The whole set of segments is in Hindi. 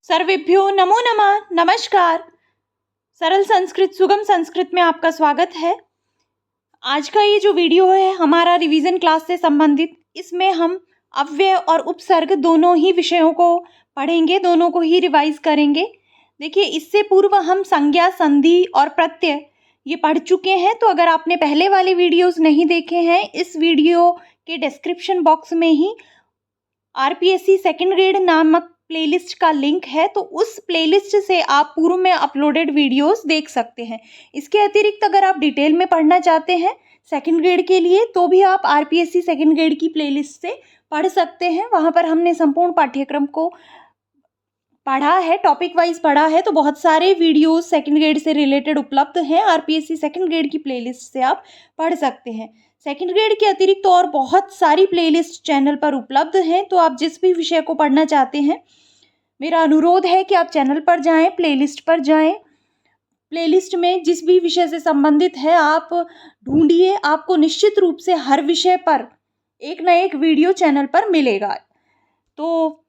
सर्वेभ्यो नमो नमः। नमस्कार। सरल संस्कृत सुगम संस्कृत में आपका स्वागत है। आज का ये जो वीडियो है हमारा रिवीजन क्लास से संबंधित, इसमें हम अव्यय और उपसर्ग दोनों ही विषयों को पढ़ेंगे, दोनों को ही रिवाइज करेंगे। देखिए, इससे पूर्व हम संज्ञा, संधि और प्रत्यय ये पढ़ चुके हैं। तो अगर आपने पहले वाले वीडियोस नहीं देखे हैं, इस वीडियो के डिस्क्रिप्शन बॉक्स में ही आरपीएससी सेकंड ग्रेड नामक प्लेलिस्ट का लिंक है, तो उस प्लेलिस्ट से आप पूर्व में अपलोडेड वीडियोस देख सकते हैं। इसके अतिरिक्त अगर आप डिटेल में पढ़ना चाहते हैं सेकंड ग्रेड के लिए, तो भी आप आरपीएससी सेकंड ग्रेड की प्लेलिस्ट से पढ़ सकते हैं। वहाँ पर हमने संपूर्ण पाठ्यक्रम को पढ़ा है, टॉपिक वाइज पढ़ा है। तो बहुत सारे वीडियोस सेकंड ग्रेड से रिलेटेड उपलब्ध हैं। आरपीएससी सेकंड ग्रेड की प्लेलिस्ट से आप पढ़ सकते हैं। सेकंड ग्रेड के अतिरिक्त तो और बहुत सारी प्लेलिस्ट चैनल पर उपलब्ध हैं। तो आप जिस भी विषय को पढ़ना चाहते हैं, मेरा अनुरोध है कि आप चैनल पर जाएं, प्लेलिस्ट पर जाएं। प्लेलिस्ट में जिस भी विषय से संबंधित है आप ढूंढिए, आपको निश्चित रूप से हर विषय पर एक ना एक वीडियो चैनल पर मिलेगा। तो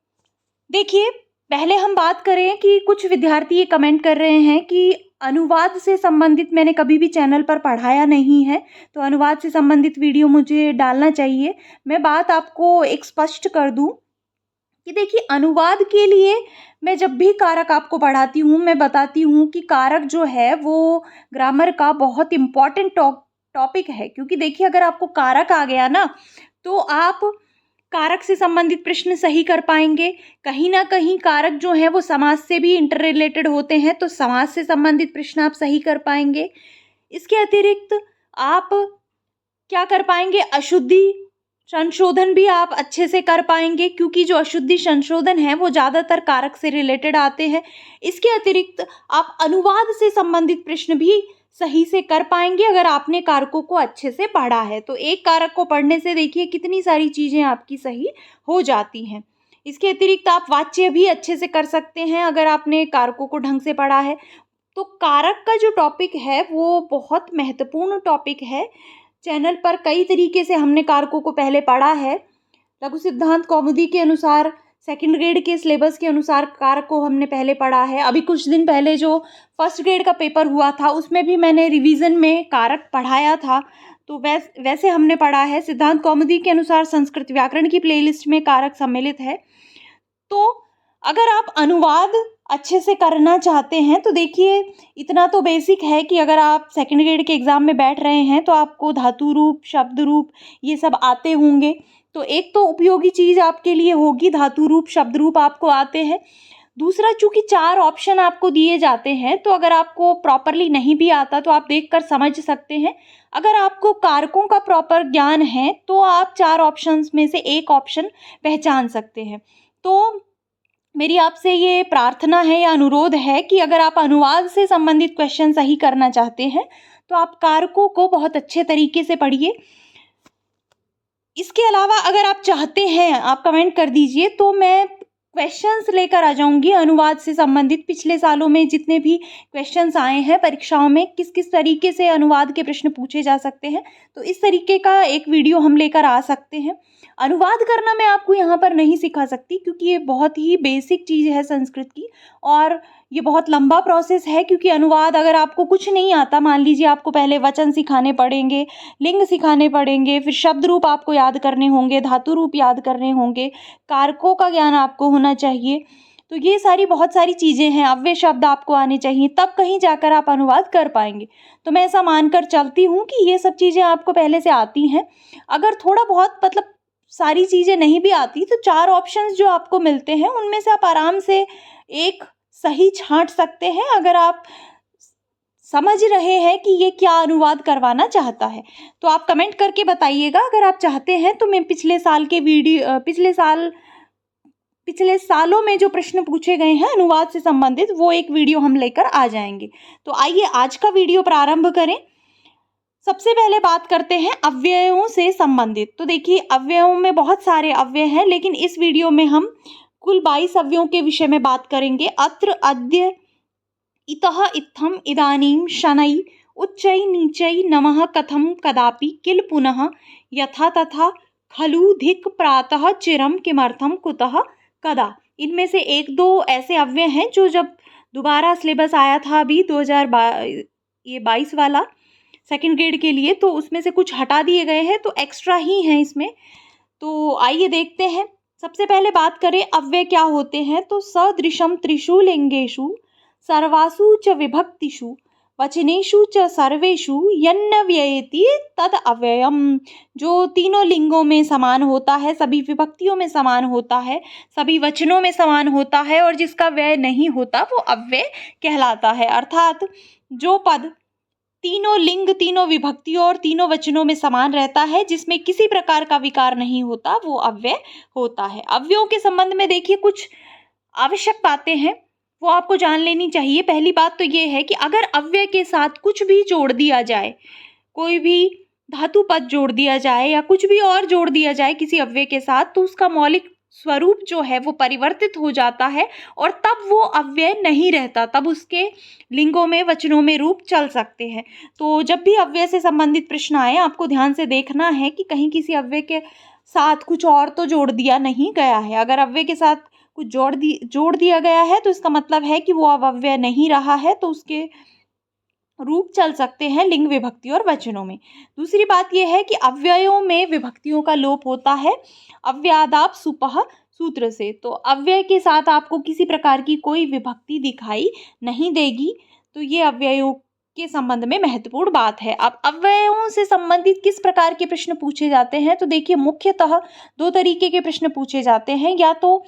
देखिए, पहले हम बात करें कि कुछ विद्यार्थी ये कमेंट कर रहे हैं कि अनुवाद से संबंधित मैंने कभी भी चैनल पर पढ़ाया नहीं है, तो अनुवाद से संबंधित वीडियो मुझे डालना चाहिए। मैं बात आपको एक स्पष्ट कर दूं कि देखिए, अनुवाद के लिए मैं जब भी कारक आपको पढ़ाती हूँ, मैं बताती हूँ कि कारक जो है वो ग्रामर का बहुत इम्पॉर्टेंट टॉपिक है। क्योंकि देखिए, अगर आपको कारक आ गया ना, तो आप कारक से संबंधित प्रश्न सही कर पाएंगे। कहीं ना कहीं कारक जो है वो समास से भी इंटर रिलेटेड होते हैं, तो समास से संबंधित प्रश्न आप सही कर पाएंगे। इसके अतिरिक्त आप क्या कर पाएंगे, अशुद्धि संशोधन भी आप अच्छे से कर पाएंगे, क्योंकि जो अशुद्धि संशोधन है वो ज़्यादातर कारक से रिलेटेड आते हैं। इसके अतिरिक्त आप अनुवाद से संबंधित प्रश्न भी सही से कर पाएंगे अगर आपने कारकों को अच्छे से पढ़ा है। तो एक कारक को पढ़ने से देखिए कितनी सारी चीज़ें आपकी सही हो जाती हैं। इसके अतिरिक्त आप वाच्य भी अच्छे से कर सकते हैं अगर आपने कारकों को ढंग से पढ़ा है। तो कारक का जो टॉपिक है वो बहुत महत्वपूर्ण टॉपिक है। चैनल पर कई तरीके से हमने कारकों को पहले पढ़ा है। लघु सिद्धांत कौमुदी के अनुसार, सेकंड ग्रेड के सिलेबस के अनुसार कारक को हमने पहले पढ़ा है। अभी कुछ दिन पहले जो फर्स्ट ग्रेड का पेपर हुआ था, उसमें भी मैंने रिवीजन में कारक पढ़ाया था। तो वैसे हमने पढ़ा है। सिद्धांत कौमुदी के अनुसार संस्कृत व्याकरण की प्लेलिस्ट में कारक सम्मिलित है। तो अगर आप अनुवाद अच्छे से करना चाहते हैं, तो देखिए, इतना तो बेसिक है कि अगर आप सेकंड ग्रेड के एग्ज़ाम में बैठ रहे हैं तो आपको धातु रूप, शब्द रूप ये सब आते होंगे। तो एक तो उपयोगी चीज़ आपके लिए होगी, धातु रूप, शब्द रूप आपको आते हैं। दूसरा, चूंकि 4 ऑप्शन आपको दिए जाते हैं, तो अगर आपको प्रॉपरली नहीं भी आता तो आप देखकर समझ सकते हैं। अगर आपको कारकों का प्रॉपर ज्ञान है तो आप 4 ऑप्शंस में से एक ऑप्शन पहचान सकते हैं। तो मेरी आपसे ये प्रार्थना है या अनुरोध है कि अगर आप अनुवाद से संबंधित क्वेश्चन सही करना चाहते हैं तो आप कारकों को बहुत अच्छे तरीके से पढ़िए। इसके अलावा अगर आप चाहते हैं, आप कमेंट कर दीजिए, तो मैं क्वेश्चंस लेकर आ जाऊंगी अनुवाद से संबंधित। पिछले सालों में जितने भी क्वेश्चंस आए हैं परीक्षाओं में, किस किस तरीके से अनुवाद के प्रश्न पूछे जा सकते हैं, तो इस तरीके का एक वीडियो हम लेकर आ सकते हैं। अनुवाद करना मैं आपको यहाँ पर नहीं सिखा सकती, क्योंकि ये बहुत ही बेसिक चीज़ है संस्कृत की, और ये बहुत लंबा प्रोसेस है। क्योंकि अनुवाद अगर आपको कुछ नहीं आता, मान लीजिए आपको पहले वचन सिखाने पड़ेंगे, लिंग सिखाने पड़ेंगे, फिर शब्द रूप आपको याद करने होंगे, धातु रूप याद करने होंगे, कारकों का ज्ञान आपको होना चाहिए। तो ये सारी बहुत सारी चीज़ें हैं, अव्यय शब्द आपको आने चाहिए, तब कहीं जाकर आप अनुवाद कर पाएंगे। तो मैं ऐसा मानकर चलती हूँ कि ये सब चीज़ें आपको पहले से आती हैं। अगर थोड़ा बहुत मतलब सारी चीज़ें नहीं भी आती, तो 4 ऑप्शंस जो आपको मिलते हैं उनमें से आप आराम से एक सही छांट सकते हैं, अगर आप समझ रहे हैं कि ये क्या अनुवाद करवाना चाहता है। तो आप कमेंट करके बताइएगा अगर आप चाहते हैं, तो मैं पिछले सालों में जो प्रश्न पूछे गए हैं अनुवाद से संबंधित, वो एक वीडियो हम लेकर आ जाएंगे। तो आइए आज का वीडियो प्रारंभ करें। सबसे पहले बात करते हैं अव्ययों से संबंधित। तो देखिए, अव्ययों में बहुत सारे अव्यय हैं, लेकिन इस वीडियो में हम कुल 22 अव्ययों के विषय में बात करेंगे। अत्र, अद्य, इतः, इत्थम, इदानीं, शनै, उच्चै, नीचै, नमः, कथम, कदापि, किल, पुनः, यथा, तथा, खलु, धिक्, प्रातः, चिरं, किमर्थं, कुतः, कदा। इनमें से एक दो ऐसे अव्यय हैं जो जब दोबारा सिलेबस आया था अभी 2022 वाला सेकंड ग्रेड के लिए, तो उसमें से कुछ हटा दिए गए हैं, तो एक्स्ट्रा ही हैं इसमें। तो आइए देखते हैं। सबसे पहले बात करें अव्यय क्या होते हैं, तो सदृशम त्रिषु लिंगेषु सर्वासु च विभक्तिषु वचनेषु च सर्वेषु यन्न व्ययति तद अव्ययम। जो तीनों लिंगों में समान होता है, सभी विभक्तियों में समान होता है, सभी वचनों में समान होता है और जिसका व्यय नहीं होता वो अव्यय कहलाता है। अर्थात जो पद तीनों लिंग, तीनों विभक्तियों और तीनों वचनों में समान रहता है, जिसमें किसी प्रकार का विकार नहीं होता, वो अव्यय होता है। अव्ययों के संबंध में देखिए कुछ आवश्यक बातें हैं, वो आपको जान लेनी चाहिए। पहली बात तो ये है कि अगर अव्यय के साथ कुछ भी जोड़ दिया जाए, कोई भी धातु पद जोड़ दिया जाए या कुछ भी और जोड़ दिया जाए किसी अव्यय के साथ, तो उसका मौलिक स्वरूप जो है वो परिवर्तित हो जाता है और तब वो अव्यय नहीं रहता, तब उसके लिंगों में, वचनों में रूप चल सकते हैं। तो जब भी अव्यय से संबंधित प्रश्न आए, आपको ध्यान से देखना है कि कहीं किसी अव्यय के साथ कुछ और तो जोड़ दिया नहीं गया है। अगर अव्यय के साथ कुछ जोड़ दिया गया है तो इसका मतलब है कि वो अब अव्यय नहीं रहा है, तो उसके रूप चल सकते हैं लिंग, विभक्ति और वचनों में। दूसरी बात यह है कि अव्ययों में विभक्तियों का लोप होता है अव्यादाप सुपह सूत्र से। तो अव्यय के साथ आपको किसी प्रकार की कोई विभक्ति दिखाई नहीं देगी, तो ये अव्ययों के संबंध में महत्वपूर्ण बात है। अब अव्ययों से संबंधित किस प्रकार के प्रश्न पूछे जाते हैं, तो देखिए मुख्यतः दो तरीके के प्रश्न पूछे जाते हैं। या तो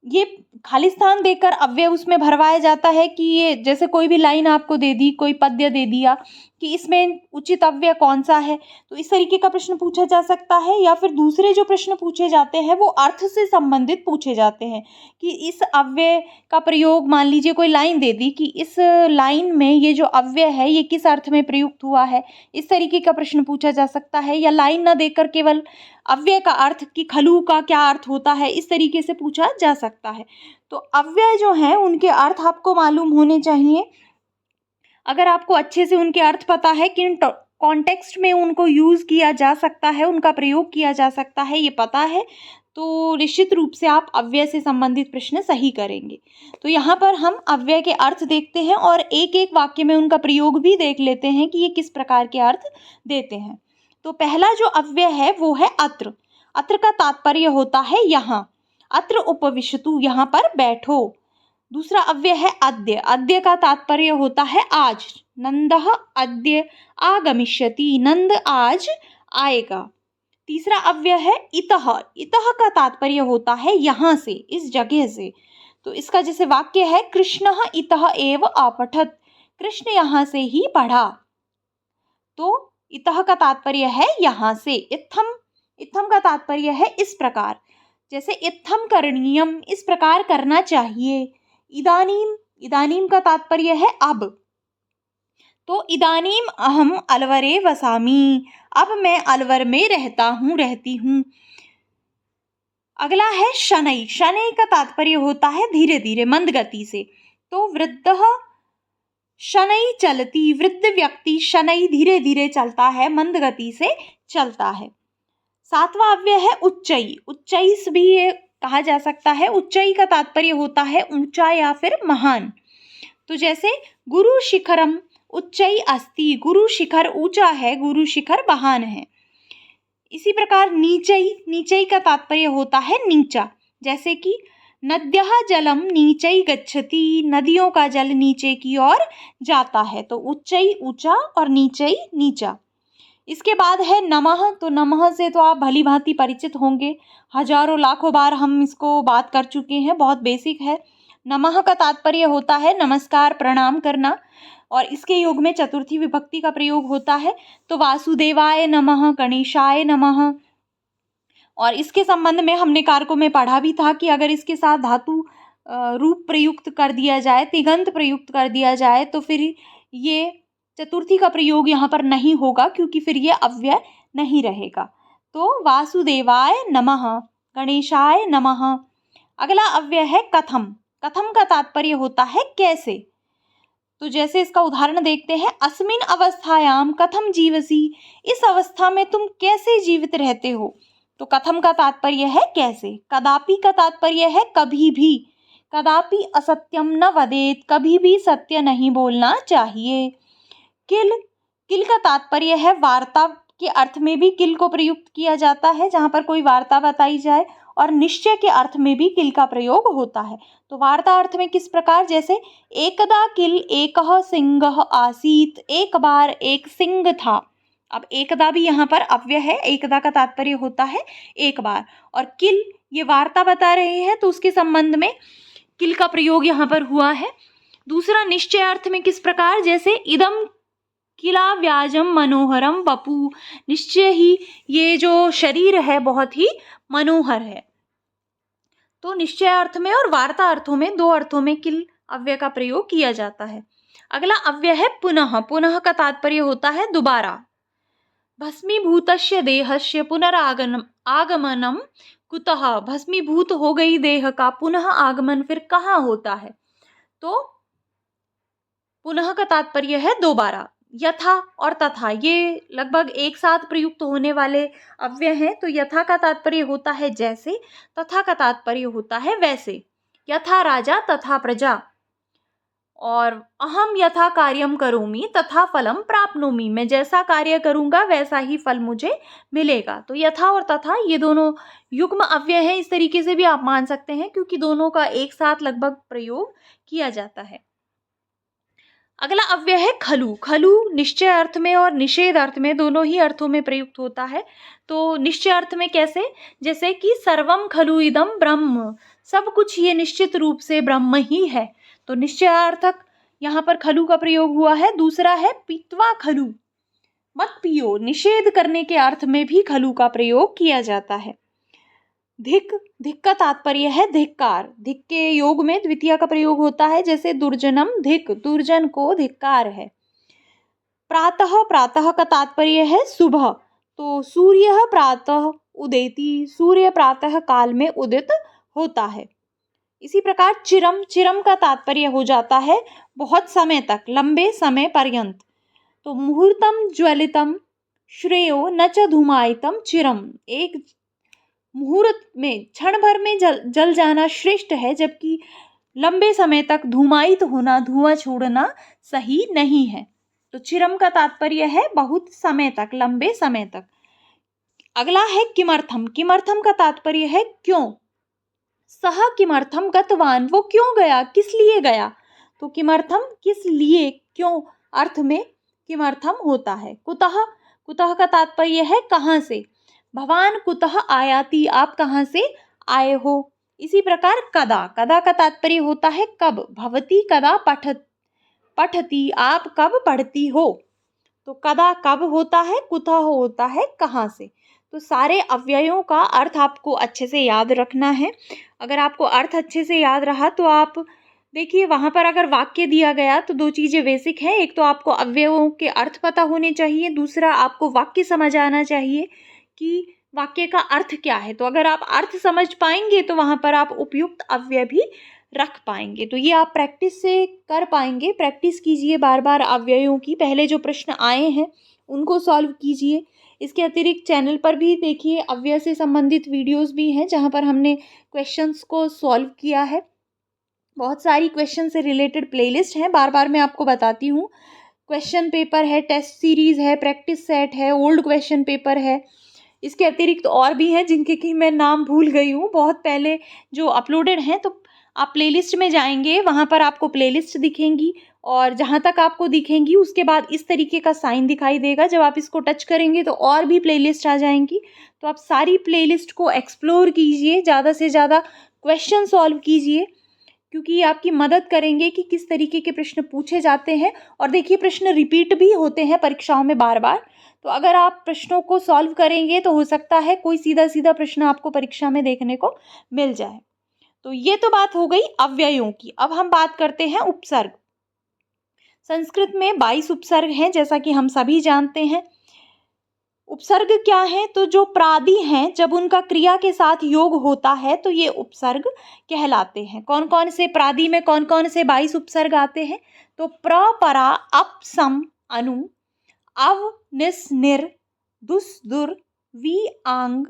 ये खाली स्थान देकर अव्यय उसमें भरवाया जाता है कि ये जैसे कोई भी लाइन आपको दे दी, कोई पद्य दे दिया कि इसमें उचित अव्यय कौन सा है, तो इस तरीके का प्रश्न पूछा जा सकता है। या फिर दूसरे जो प्रश्न पूछे जाते हैं वो अर्थ से संबंधित पूछे जाते हैं कि इस अव्यय का प्रयोग, मान लीजिए कोई लाइन दे दी कि इस लाइन में ये जो अव्यय है ये किस अर्थ में प्रयुक्त हुआ है, इस तरीके का प्रश्न पूछा जा सकता है। या लाइन न देकर केवल अव्यय का अर्थ कि खलु का क्या अर्थ होता है, इस तरीके से पूछा जा सकता है। तो अव्यय जो हैं उनके अर्थ आपको मालूम होने चाहिए। अगर आपको अच्छे से उनके अर्थ पता है, किन कॉन्टेक्स्ट में उनको यूज़ किया जा सकता है, उनका प्रयोग किया जा सकता है, ये पता है, तो निश्चित रूप से आप अव्यय से संबंधित प्रश्न सही करेंगे। तो यहाँ पर हम अव्यय के अर्थ देखते हैं और एक एक वाक्य में उनका प्रयोग भी देख लेते हैं कि ये किस प्रकार के अर्थ देते हैं। तो पहला जो अव्यय है वो है अत्र। अत्र का तात्पर्य होता है यहाँ, अत्र उपविशतु, यहाँ पर बैठो। दूसरा अव्यय है अद्य। अद्य का तात्पर्य होता है आज, नंदः अद्य आगमिष्यति, नंद आज आएगा। तीसरा अव्यय है इतः। इतः का तात्पर्य होता है यहाँ से, इस जगह से। तो इसका जैसे वाक्य है कृष्णः इतः एव अपठत्, कृष्ण यहाँ से ही पढ़ा। तो इतः का तात्पर्य है यहाँ से। इत्थम, इत्थम का तात्पर्य है इस प्रकार, जैसे इत्थम करणीयम, इस प्रकार करना चाहिए। इदानीम, इदानीम का तात्पर्य है अब। तो इदानीम अहम अलवरे वसामि, अब मैं अलवर में रहता हूँ, रहती हूँ। अगला है शनै। शनै का तात्पर्य होता है धीरे धीरे, मंद गति से। तो वृद्धः शनै चलती, वृद्ध व्यक्ति शनै धीरे धीरे चलता है, मंद गति से चलता है। सातवां अव्यय है उच्चई। उच्चई से भी ये कहा जा सकता है। उच्चई का तात्पर्य होता है ऊंचा या फिर महान। तो जैसे गुरु शिखरम उच्चई अस्ति, गुरु शिखर ऊंचा है, गुरु शिखर महान है। इसी प्रकार नीचई, नीचई का तात्पर्य होता है नीचा, जैसे कि नद्यः जलम नीचई गच्छति, नदियों का जल नीचे की ओर जाता है। तो उच्चई ऊंचा और नीचई नीचा। इसके बाद है नमः। तो नमः से तो आप भली भांति परिचित होंगे, हजारों लाखों बार हम इसको बात कर चुके हैं, बहुत बेसिक है। नमः का तात्पर्य होता है नमस्कार, प्रणाम करना, और इसके योग में चतुर्थी विभक्ति का प्रयोग होता है। तो वासुदेवाय नमः, गणेशाय नमः। और इसके संबंध में हमने कारकों में पढ़ा भी था कि अगर इसके साथ धातु रूप प्रयुक्त कर दिया जाए, तिगंत प्रयुक्त कर दिया जाए, तो फिर ये चतुर्थी का प्रयोग यहाँ पर नहीं होगा, क्योंकि फिर ये अव्यय नहीं रहेगा। तो वासुदेवाय नमः, गणेशाय नमः। अगला अव्यय है कथम। कथम का तात्पर्य होता है कैसे। तो जैसे इसका उदाहरण देखते हैं, अस्मिन अवस्थायाम कथम जीवसी, इस अवस्था में तुम कैसे जीवित रहते हो। तो कथम का तात्पर्य है कैसे। कदापि का तात्पर्य है कभी भी। कदापि असत्यम न वदेत, कभी भी सत्य नहीं बोलना चाहिए। किल, किल का तात्पर्य है वार्ता के अर्थ में भी किल को प्रयुक्त किया जाता है, जहां पर कोई वार्ता बताई जाए, और निश्चय के अर्थ में भी किल का प्रयोग होता है। तो वार्ता अर्थ में किस प्रकार, जैसे एकदा किल एकः सिंहः आसीत, एक बार एक सिंह था। अब एकदा भी यहाँ पर अव्यय है, एकदा का तात्पर्य होता है एक बार, और किल ये वार्ता बता रहे हैं तो उसके संबंध में किल का प्रयोग यहाँ पर हुआ है। दूसरा निश्चय अर्थ में किस प्रकार, जैसे इदम किला व्याजम मनोहरम वपु, निश्चय ही ये जो शरीर है बहुत ही मनोहर है। तो निश्चय अर्थ में और वार्ता अर्थों में, दो अर्थों में किल अव्यय का प्रयोग किया जाता है। अगला अव्यय है पुनः। पुनः का तात्पर्य होता है दोबारा। भस्मीभूतस्य देहस्य पुनरागमनम कुतः, भस्मीभूत हो गई देह का पुनः आगमन फिर कहाँ होता है। तो पुनः का तात्पर्य है दोबारा। यथा और तथा ये लगभग एक साथ प्रयुक्त होने वाले अव्यय हैं। तो यथा का तात्पर्य होता है जैसे, तथा का तात्पर्य होता है वैसे। यथा राजा तथा प्रजा, और अहम यथा कार्यम करोमि तथा फलम प्राप्नोमि, मैं जैसा कार्य करूंगा वैसा ही फल मुझे मिलेगा। तो यथा और तथा ये दोनों युग्म अव्यय है, इस तरीके से भी आप मान सकते हैं, क्योंकि दोनों का एक साथ लगभग प्रयोग किया जाता है। अगला अव्यय है खलु। खलु निश्चय अर्थ में और निषेध अर्थ में, दोनों ही अर्थों में प्रयुक्त होता है। तो निश्चय अर्थ में कैसे, जैसे कि सर्वम खलु इदम ब्रह्म, सब कुछ ये निश्चित रूप से ब्रह्म ही है। तो निश्चयार्थक यहाँ पर खलु का प्रयोग हुआ है। दूसरा है पीत्वा खलु, मत पियो, निषेध करने के अर्थ में भी खलु का प्रयोग किया जाता है। धिक, धिक का तात्पर्य है धिक्कार। धिक के योग में द्वितीय का प्रयोग होता है, जैसे दुर्जनम धिक, दुर्जन को धिक्कार है। प्रातः, प्रातः का तात्पर्य है सुबह। तो सूर्य प्रातः उदेति, सूर्य प्रातः काल में उदित होता है। इसी प्रकार चिरम, चिरम का तात्पर्य हो जाता है बहुत समय तक, लंबे समय पर्यंत। तो मुहूर्तम ज्वलितम श्रेयो न च धूमायितम चिरम, एक मुहूर्त में क्षण भर में जल जाना श्रेष्ठ है, जबकि लंबे समय तक धूमायित होना, धुआं छोड़ना सही नहीं है। तो चिरम का तात्पर्य है बहुत समय तक, लंबे समय तक। अगला है किमर्थम। किमर्थम का तात्पर्य है क्यों। सह किमर्थम गतवान, वो क्यों गया, किस लिए गया। तो किमर्थम किस लिए, क्यों अर्थ में किमर्थम होता है। कुतः, कुतः का तात्पर्य है कहाँ से। भवान कुतः आयाति, आप कहाँ से आए हो। इसी प्रकार कदा, कदा का तात्पर्य होता है कब। भवती कदा पठती, आप कब पढ़ती हो। तो कदा कब होता है, कुतः होता है कहाँ से। तो सारे अव्ययों का अर्थ आपको अच्छे से याद रखना है। अगर आपको अर्थ अच्छे से याद रहा तो आप देखिए, वहाँ पर अगर वाक्य दिया गया तो दो चीज़ें बेसिक हैं। एक तो आपको अव्ययों के अर्थ पता होने चाहिए, दूसरा आपको वाक्य समझ आना चाहिए कि वाक्य का अर्थ क्या है। तो अगर आप अर्थ समझ पाएंगे तो वहाँ पर आप उपयुक्त अव्यय भी रख पाएंगे। तो ये आप प्रैक्टिस से कर पाएंगे। प्रैक्टिस कीजिए बार बार अव्ययों की। पहले जो प्रश्न आए हैं उनको सॉल्व कीजिए। इसके अतिरिक्त चैनल पर भी देखिए अव्यय से संबंधित वीडियोस भी हैं, जहाँ पर हमने क्वेश्चंस को सॉल्व किया है। बहुत सारी क्वेश्चन से रिलेटेड प्लेलिस्ट हैं, बार बार मैं आपको बताती हूँ। क्वेश्चन पेपर है, टेस्ट सीरीज है, प्रैक्टिस सेट है, ओल्ड क्वेश्चन पेपर है। इसके अतिरिक्त और भी हैं जिनके कि मैं नाम भूल गई हूँ, बहुत पहले जो अपलोडेड हैं। तो आप प्लेलिस्ट में जाएंगे, वहाँ पर आपको प्लेलिस्ट दिखेंगी, और जहाँ तक आपको दिखेंगी उसके बाद इस तरीके का साइन दिखाई देगा। जब आप इसको टच करेंगे तो और भी प्लेलिस्ट आ जाएंगी। तो आप सारी प्लेलिस्ट को एक्सप्लोर कीजिए, ज़्यादा से ज़्यादा क्वेश्चन सॉल्व कीजिए, क्योंकि ये आपकी मदद करेंगे कि किस तरीके के प्रश्न पूछे जाते हैं। और देखिए, प्रश्न रिपीट भी होते हैं परीक्षाओं में बार बार। तो अगर आप प्रश्नों को सॉल्व करेंगे तो हो सकता है कोई सीधा सीधा प्रश्न आपको परीक्षा में देखने को मिल जाए। तो ये तो बात हो गई अव्ययों की। अब हम बात करते हैं उपसर्ग। संस्कृत में 22 उपसर्ग हैं, जैसा कि हम सभी जानते हैं। उपसर्ग क्या है, तो जो प्रादि हैं, जब उनका क्रिया के साथ योग होता है तो ये उपसर्ग कहलाते हैं। कौन कौन से प्रादि में कौन कौन से 22 उपसर्ग आते हैं, तो प्र, परा, अप, सम, अनु, अव, निस, निर, दुस, दुर, वी, आंग,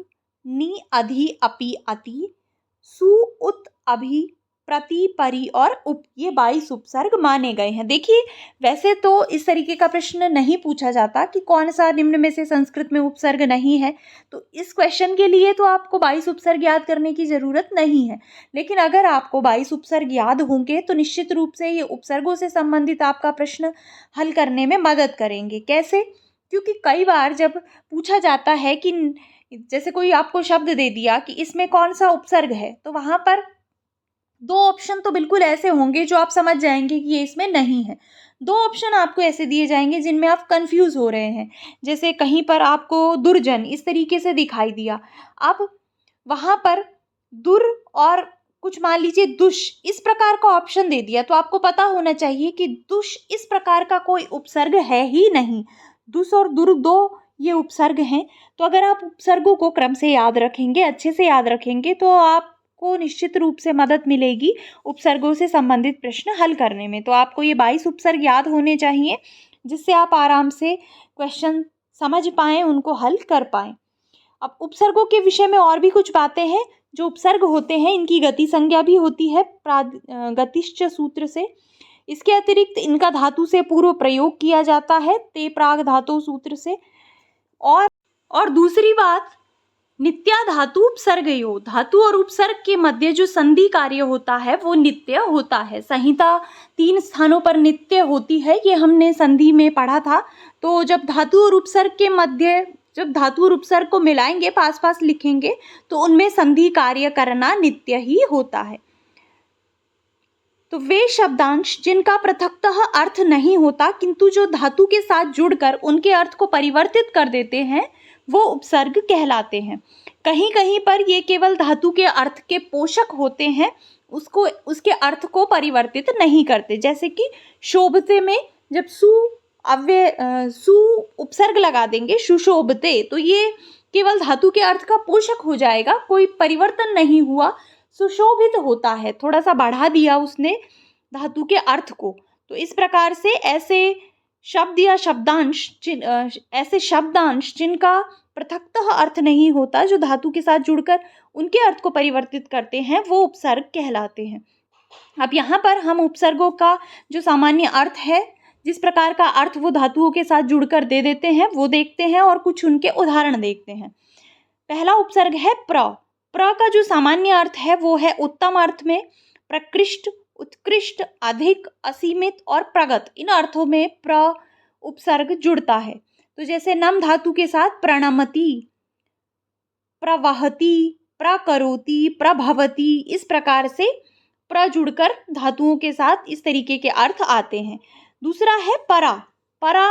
नि अधि अपि अति, सु उत अभि प्रति परि और उप, ये 22 उपसर्ग माने गए हैं। देखिए वैसे तो इस तरीके का प्रश्न नहीं पूछा जाता कि कौन सा निम्न में से संस्कृत में उपसर्ग नहीं है, तो इस क्वेश्चन के लिए तो आपको 22 उपसर्ग याद करने की ज़रूरत नहीं है। लेकिन अगर आपको 22 उपसर्ग याद होंगे तो निश्चित रूप से ये उपसर्गों से संबंधित आपका प्रश्न हल करने में मदद करेंगे। कैसे? क्योंकि कई बार जब पूछा जाता है कि जैसे कोई आपको शब्द दे दिया कि इसमें कौन सा उपसर्ग है, तो वहाँ पर 2 ऑप्शन तो बिल्कुल ऐसे होंगे जो आप समझ जाएंगे कि ये इसमें नहीं है। 2 ऑप्शन आपको ऐसे दिए जाएंगे जिनमें आप कंफ्यूज हो रहे हैं। जैसे कहीं पर आपको दुर्जन इस तरीके से दिखाई दिया, अब वहाँ पर दुर और कुछ मान लीजिए दुष इस प्रकार का ऑप्शन दे दिया, तो आपको पता होना चाहिए कि दुष इस प्रकार का कोई उपसर्ग है ही नहीं। दुष और दुर 2 ये उपसर्ग हैं। तो अगर आप उपसर्गों को क्रम से याद रखेंगे, अच्छे से याद रखेंगे, तो आपको निश्चित रूप से मदद मिलेगी उपसर्गों से संबंधित प्रश्न हल करने में। तो आपको ये 22 उपसर्ग याद होने चाहिए जिससे आप आराम से क्वेश्चन समझ पाएँ, उनको हल कर पाएँ। अब उपसर्गों के विषय में और भी कुछ बातें हैं। जो उपसर्ग होते हैं इनकी गति संज्ञा भी होती है गतिश्च सूत्र से। इसके अतिरिक्त इनका धातु से पूर्व प्रयोग किया जाता है ते प्राग धातु सूत्र से। और दूसरी बात, नित्या धातु उपसर्गयो, धातु और उपसर्ग के मध्य जो संधि कार्य होता है वो नित्य होता है। संहिता 3 स्थानों पर नित्य होती है, ये हमने संधि में पढ़ा था। तो जब धातु और उपसर्ग के मध्य, जब धातु और उपसर्ग को मिलाएंगे, पास पास लिखेंगे, तो उनमें संधि कार्य करना नित्य ही होता है। तो वे शब्दांश जिनका पृथकतः अर्थ नहीं होता किंतु जो धातु के साथ जुड़कर उनके अर्थ को परिवर्तित कर देते हैं, वो उपसर्ग कहलाते हैं। कहीं कहीं पर ये केवल धातु के अर्थ के पोषक होते हैं, उसको उसके अर्थ को परिवर्तित नहीं करते। जैसे कि शोभते में जब सु उपसर्ग लगा देंगे सुशोभते, तो ये केवल धातु के अर्थ का पोषक हो जाएगा, कोई परिवर्तन नहीं हुआ। सुशोभित होता है, थोड़ा सा बढ़ा दिया उसने धातु के अर्थ को। तो इस प्रकार से ऐसे शब्द या ऐसे शब्दांश जिनका पृथकतः अर्थ नहीं होता, जो धातु के साथ जुड़कर उनके अर्थ को परिवर्तित करते हैं, वो उपसर्ग कहलाते हैं। अब यहाँ पर हम उपसर्गों का जो सामान्य अर्थ है, जिस प्रकार का अर्थ वो धातुओं के साथ जुड़कर दे देते हैं, वो देखते हैं और कुछ उनके उदाहरण देखते हैं। पहला उपसर्ग है प्र। प्र का जो सामान्य अर्थ है वो है उत्तम अर्थ में प्रकृष्ट, उत्कृष्ट, अधिक, असीमित और प्रगत। इन अर्थों में प्र उपसर्ग जुड़ता है। तो जैसे नम धातु के साथ प्रणमति, प्रवहति, प्रकरोति, प्रभवति, इस प्रकार से प्र जुड़कर धातुओं के साथ इस तरीके के अर्थ आते हैं। दूसरा है परा। परा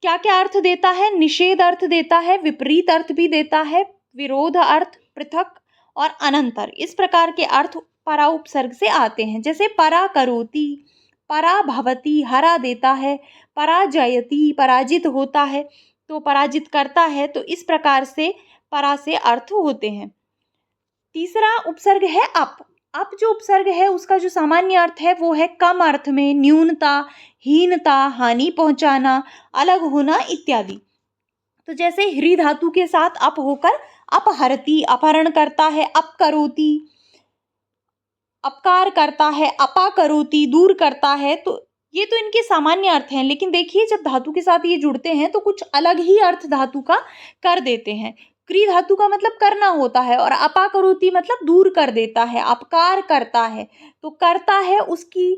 क्या क्या अर्थ देता है? निषेध अर्थ देता है, विपरीत अर्थ भी देता है, विरोध अर्थ, पृथक और अनंतर, इस प्रकार के अर्थ परा उपसर्ग से आते हैं। जैसे परा करोति, परा भवति, हरा देता है, पराजयति, पराजित होता है, तो पराजित करता है। तो इस प्रकार से परा से अर्थ होते हैं। तीसरा उपसर्ग है अप। अप जो उपसर्ग है उसका जो सामान्य अर्थ है वो है कम अर्थ में, न्यूनता, हीनता, हानि पहुंचाना, अलग होना इत्यादि। तो जैसे ह्री धातु के साथ अप होकर अपहरति, अपहरण करता है, अपकरोति, अपकार करता है, अपाकरोति, दूर करता है। तो ये तो इनके सामान्य अर्थ हैं, लेकिन देखिए जब धातु के साथ ये जुड़ते हैं तो कुछ अलग ही अर्थ धातु का कर देते हैं। क्री धातु का मतलब करना होता है और अपाकरोति मतलब दूर कर देता है, अपकार करता है। तो करता है उसकी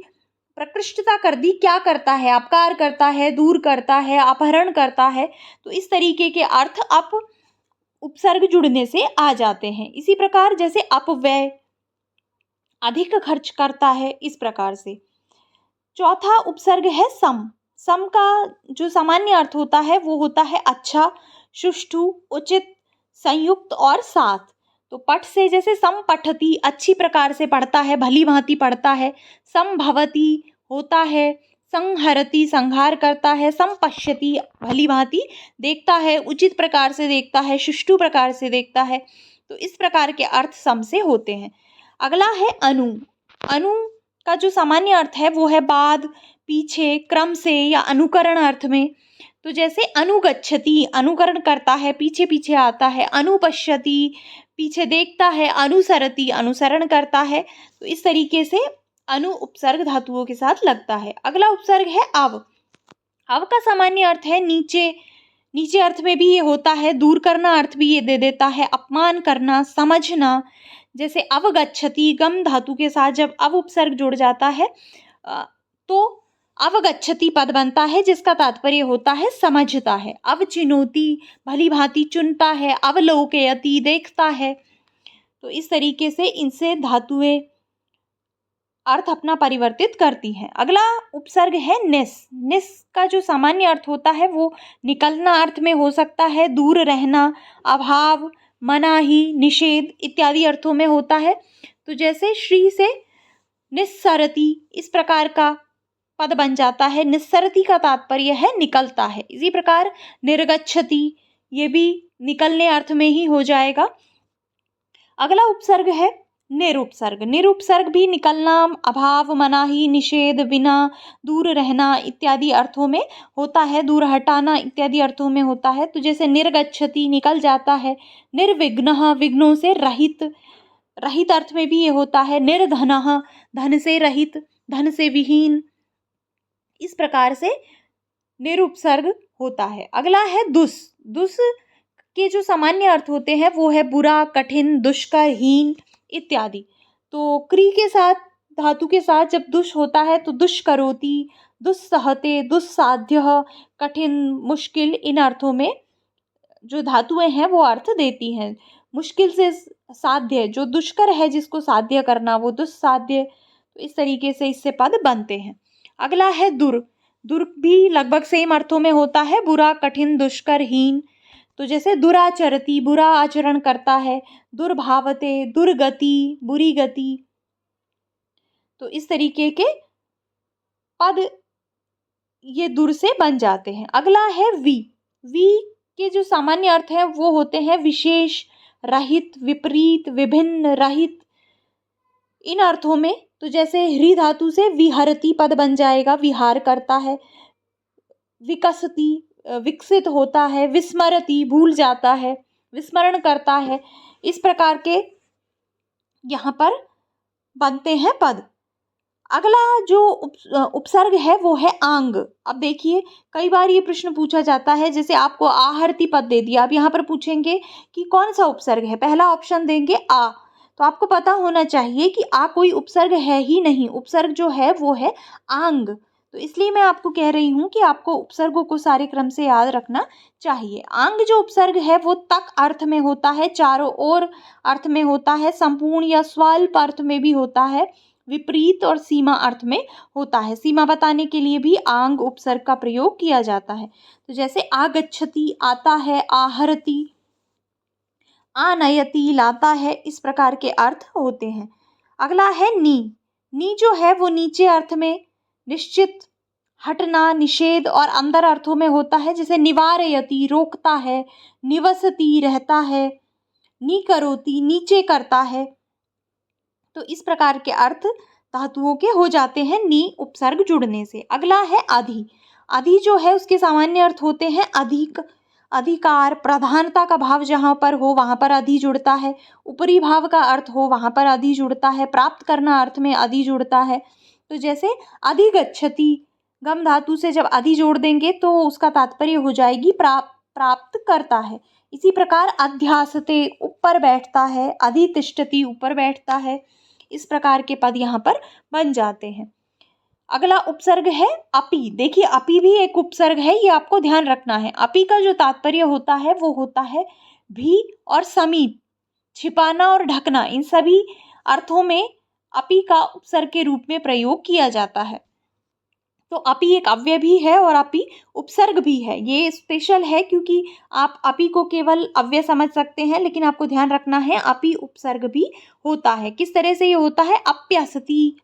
प्रकृष्टता कर दी, क्या करता है? अपकार करता है, दूर करता है, अपहरण करता है। तो इस तरीके के अर्थ अप उपसर्ग जुड़ने से आ जाते हैं। इसी प्रकार जैसे अपव्यय, अधिक खर्च करता है, इस प्रकार से। चौथा उपसर्ग है सम। सम का जो सामान्य अर्थ होता है वो होता है अच्छा, सुष्ठु, उचित, संयुक्त और साथ। तो पठ से जैसे सम पठती, अच्छी प्रकार से पढ़ता है, भली भांति पढ़ता है, संभवती होता है, संहरति, संहार करता है, संपश्यति, भली भांति देखता है, उचित प्रकार से देखता है, सुष्ठु प्रकार से देखता है। तो इस प्रकार के अर्थ सम से होते हैं। अगला है अनु। अनु का जो सामान्य अर्थ है वो है बाद, पीछे, क्रम से या अनुकरण अर्थ में। तो जैसे अनुगच्छति अनुकरण करता है, पीछे पीछे आता है, अनुपश्यति पीछे देखता है, अनुसरति अनुसरण करता है। तो इस तरीके से अनु उपसर्ग धातुओं के साथ लगता है। अगला उपसर्ग है अव। अव का सामान्य अर्थ है नीचे, नीचे अर्थ में भी ये होता है, दूर करना अर्थ भी ये दे देता है, अपमान करना, समझना। जैसे अवगच्छति गम धातु के साथ जब अव उपसर्ग जुड़ जाता है तो अवगच्छति पद बनता है, जिसका तात्पर्य होता है समझता है। अवचिनोति भली भांति चुनता है, अवलोकयति देखता है। तो इस तरीके से इनसे धातुएं अर्थ अपना परिवर्तित करती हैं। अगला उपसर्ग है निस। निस का जो सामान्य अर्थ होता है वो निकलना अर्थ में हो सकता है, दूर रहना, अभाव, मनाही, निषेध इत्यादि अर्थों में होता है। तो जैसे श्री से निस्सरति इस प्रकार का पद बन जाता है। निस्सरति का तात्पर्य है निकलता है। इसी प्रकार निर्गच्छति ये भी निकलने अर्थ में ही हो जाएगा। अगला उपसर्ग है निरुपसर्ग। निरुपसर्ग भी निकलना, अभाव, मनाही, निषेध, बिना, दूर रहना इत्यादि अर्थों में होता है, दूर हटाना इत्यादि अर्थों में होता है। तो जैसे निर्गच्छति निकल जाता है, निर्विघ्नः विघ्नों से रहित, रहित अर्थ में भी ये होता है, निर्धनः धन से रहित, धन से विहीन। इस प्रकार से निरुपसर्ग होता है। अगला है दुस। दुस के जो सामान्य अर्थ होते हैं वो है बुरा, कठिन, दुष्कर, हीन इत्यादि। तो क्री के साथ धातु के साथ जब दुष होता है तो दुष्करोति, दुस्सहते, दुस्साध्य, कठिन, मुश्किल इन अर्थों में जो धातुएं हैं वो अर्थ देती हैं। मुश्किल से साध्य, जो दुष्कर है जिसको साध्य करना वो दुस्साध्य। तो इस तरीके से इससे पद बनते हैं। अगला है दुर। दुर भी लगभग सेम अर्थों में होता है, बुरा, कठिन, दुष्कर, हीन। तो जैसे दुराचरति बुरा आचरण करता है, दुर्भावते दुर्गति बुरी गति। तो इस तरीके के पद ये दुर से बन जाते हैं। अगला है वी। वी के जो सामान्य अर्थ है वो होते हैं विशेष, रहित, विपरीत, विभिन्न, रहित इन अर्थों में। तो जैसे ह्री धातु से विहरति पद बन जाएगा, विहार करता है, विकसति विकसित होता है, विस्मरति भूल जाता है, विस्मरण करता है। इस प्रकार के यहाँ पर बनते हैं पद। अगला जो उपसर्ग है वो है आंग। अब देखिए कई बार ये प्रश्न पूछा जाता है, जैसे आपको आहर्ति पद दे दिया, अब यहाँ पर पूछेंगे कि कौन सा उपसर्ग है, पहला ऑप्शन देंगे आ। तो आपको पता होना चाहिए कि आ कोई उपसर्ग है ही नहीं, उपसर्ग जो है वो है आंग। तो इसलिए मैं आपको कह रही हूँ कि आपको उपसर्गों को सारे क्रम से याद रखना चाहिए। आंग जो उपसर्ग है वो तक अर्थ में होता है, चारों ओर अर्थ में होता है, संपूर्ण या स्वल्प अर्थ में भी होता है, विपरीत और सीमा अर्थ में होता है। सीमा बताने के लिए भी आंग उपसर्ग का प्रयोग किया जाता है। तो जैसे आगच्छति आता है, आहरति, आनयति लाता है, इस प्रकार के अर्थ होते हैं। अगला है नी। नी जो है वो नीचे अर्थ में निश्चित, हटना, निषेध और अंदर अर्थों में होता है। जैसे निवारयति रोकता है, निवसति रहता है, नीकरोति नीचे करता है। तो इस प्रकार के अर्थ धातुओं के हो जाते हैं नी उपसर्ग जुड़ने से। अगला है अधि। अधि जो है उसके सामान्य अर्थ होते हैं अधिक, अधिकार, प्रधानता का भाव जहाँ पर हो वहाँ पर अधि जुड़ता है, ऊपरी भाव का अर्थ हो वहाँ पर अधि जुड़ता है, प्राप्त करना अर्थ में अधि जुड़ता है। तो जैसे अधिगच्छति गम धातु से जब अधि जोड़ देंगे तो उसका तात्पर्य हो जाएगी प्राप्त करता है। इसी प्रकार अध्यासते ऊपर बैठता है, अधितिष्ठति ऊपर बैठता है। इस प्रकार के पद यहाँ पर बन जाते हैं। अगला उपसर्ग है अपि। देखिए अपि भी एक उपसर्ग है, ये आपको ध्यान रखना है। अपि का जो तात्पर्य होता है वो होता है भी और समीप, छिपाना और ढकना, इन सभी अर्थों में अपि का उपसर्ग के रूप में प्रयोग किया जाता है। तो अपि एक अव्यय भी है और अपि उपसर्ग भी है। ये स्पेशल है क्योंकि आप अपि को केवल अव्यय समझ सकते हैं, लेकिन आपको ध्यान रखना है अपि उपसर्ग भी होता है। किस तरह से ये होता है, अप्यसति,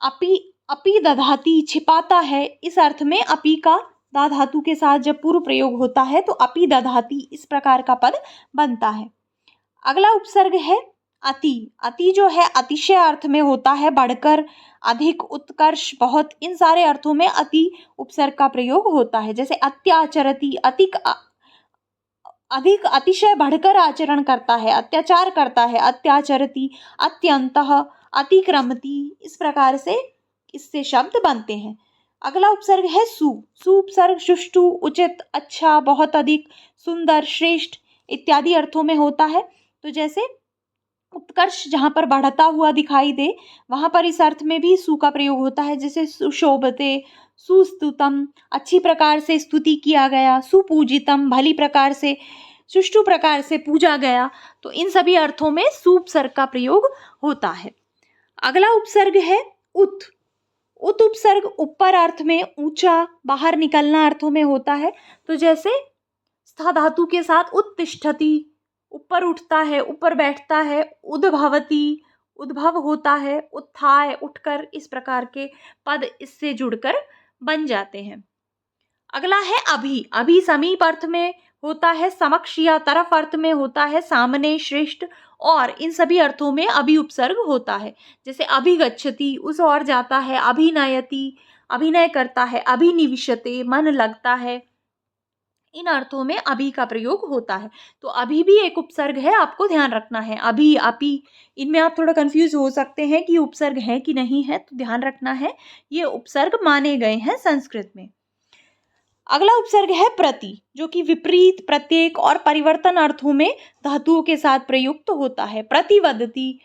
अपि अपि दधाति छिपाता है, इस अर्थ में अपि का दा धातु के साथ जब पूर्व प्रयोग होता है तो अपि दधाति इस प्रकार का पद बनता है। अगला उपसर्ग है अति जो है अतिशय अर्थ में होता है, बढ़कर, अधिक, उत्कर्ष, बहुत, इन सारे अर्थों में अति उपसर्ग का प्रयोग होता है। जैसे अत्याचरति, अधिक, अतिशय बढ़कर आचरण करता है, अत्याचार करता है, अत्याचरति, अत्यंतः, अतिक्रमति, इस प्रकार से इससे शब्द बनते हैं। अगला उपसर्ग है सु। सु उपसर्ग सुष्ठु, उचित, अच्छा, बहुत अधिक, सुंदर, श्रेष्ठ इत्यादि अर्थों में होता है। तो जैसे उत्कर्ष जहाँ पर बढ़ता हुआ दिखाई दे, वहाँ पर इस अर्थ में भी सु का प्रयोग होता है। जैसे सुशोभते, सुस्तुतम, अच्छी प्रकार से स्तुति किया गया, सुपूजितम, भली प्रकार से, सुष्ठु प्रकार से पूजा गया। तो इन सभी अर्थों में सु उपसर्ग का प्रयोग होता है। अगला उपसर्ग है उत। उत उपसर्ग ऊपर अर्थ में, ऊंचा, बाहर निकलना अर्थों में होता है। तो जैसे स्था धातु के साथ उत्तिष्ठति, ऊपर उठता है, ऊपर बैठता है, उद्भवती, उद्भव होता है, उत्थाय, उठकर, इस प्रकार के पद इससे जुड़कर बन जाते हैं। अगला है अभी। अभी समीप अर्थ में होता है, समक्ष या तरफ अर्थ में होता है, सामने, श्रेष्ठ, और इन सभी अर्थों में अभी उपसर्ग होता है। जैसे अभिगच्छति, उस ओर जाता है, अभिनयति, अभिनय करता है, अभिनिविशते, मन लगता है, इन अर्थों में अभी का प्रयोग होता है। तो अभी भी एक उपसर्ग है, आपको ध्यान रखना है। अभी, अपि, इनमें आप थोड़ा कंफ्यूज हो सकते हैं कि उपसर्ग है कि नहीं है, तो ध्यान रखना है, ये उपसर्ग माने गए हैं संस्कृत में। अगला उपसर्ग है प्रति, जो कि विपरीत, प्रत्येक और परिवर्तन अर्थों में धातुओं के साथ प्रयुक्त होता है। प्रतिवदति,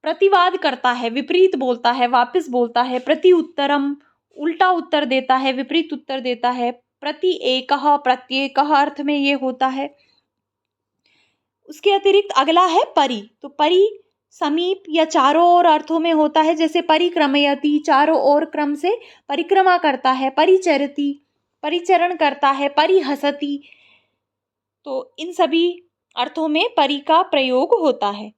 प्रतिवाद करता है, विपरीत बोलता है, वापस बोलता है। प्रति उत्तरम, उल्टा उत्तर देता है, विपरीत उत्तर देता है। प्रति एकः, प्रत्येकः अर्थ में ये होता है। उसके अतिरिक्त अगला है परि। तो परि समीप या चारों ओर अर्थों में होता है। जैसे परिक्रमयति, चारों ओर क्रम से परिक्रमा करता है। परिचरति, परिचरण करता है। परिहसति, तो इन सभी अर्थों में परि का प्रयोग होता है।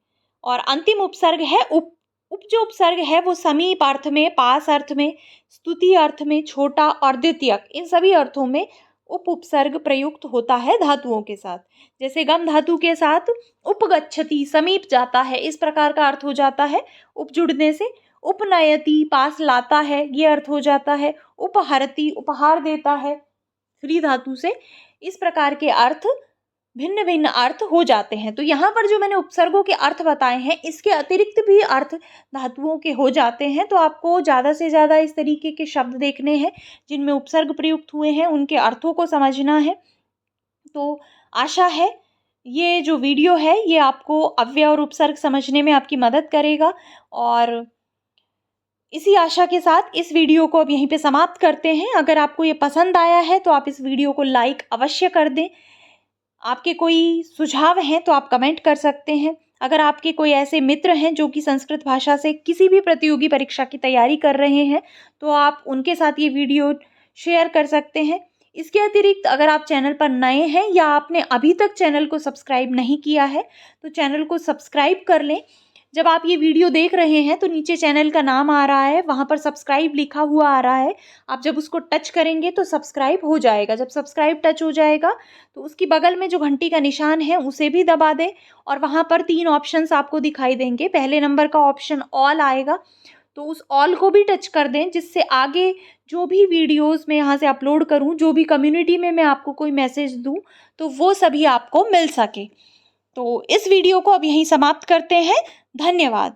और अंतिम उपसर्ग है उप। उप जो उपसर्ग है वो समीप अर्थ में, पास अर्थ में, स्तुति अर्थ में, छोटा और द्वितीयक, इन सभी अर्थों में उप उपसर्ग प्रयुक्त होता है धातुओं के साथ। जैसे गम धातु के साथ उपगच्छति, समीप जाता है, इस प्रकार का अर्थ हो जाता है उप जुड़ने से। उपनयति, पास लाता है, ये अर्थ हो जाता है। उपहरति, उपहार देता है, श्री धातु से। इस प्रकार के अर्थ, भिन्न भिन्न अर्थ हो जाते हैं। तो यहाँ पर जो मैंने उपसर्गों के अर्थ बताए हैं, इसके अतिरिक्त भी अर्थ धातुओं के हो जाते हैं। तो आपको ज़्यादा से ज़्यादा इस तरीके के शब्द देखने हैं जिनमें उपसर्ग प्रयुक्त हुए हैं, उनके अर्थों को समझना है। तो आशा है ये जो वीडियो है ये आपको अव्यय और उपसर्ग समझने में आपकी मदद करेगा। और इसी आशा के साथ इस वीडियो को अब यहीं पे समाप्त करते हैं। अगर आपको ये पसंद आया है तो आप इस वीडियो को लाइक अवश्य कर दें। आपके कोई सुझाव हैं तो आप कमेंट कर सकते हैं। अगर आपके कोई ऐसे मित्र हैं जो कि संस्कृत भाषा से किसी भी प्रतियोगी परीक्षा की तैयारी कर रहे हैं तो आप उनके साथ ये वीडियो शेयर कर सकते हैं। इसके अतिरिक्त अगर आप चैनल पर नए हैं या आपने अभी तक चैनल को सब्सक्राइब नहीं किया है तो चैनल को सब्सक्राइब कर लें। जब आप ये वीडियो देख रहे हैं तो नीचे चैनल का नाम आ रहा है, वहाँ पर सब्सक्राइब लिखा हुआ आ रहा है। आप जब उसको टच करेंगे तो सब्सक्राइब हो जाएगा। जब सब्सक्राइब टच हो जाएगा तो उसकी बगल में जो घंटी का निशान है उसे भी दबा दें और वहाँ पर 3 ऑप्शंस आपको दिखाई देंगे। पहले नंबर का ऑप्शन ऑल आएगा, तो उस ऑल को भी टच कर दें, जिससे आगे जो भी वीडियोस मैं यहाँ से अपलोड करूँ, जो भी कम्युनिटी में मैं आपको कोई मैसेज दूँ, तो वो सभी आपको मिल सके। तो इस वीडियो को अब यहीं समाप्त करते हैं। धन्यवाद।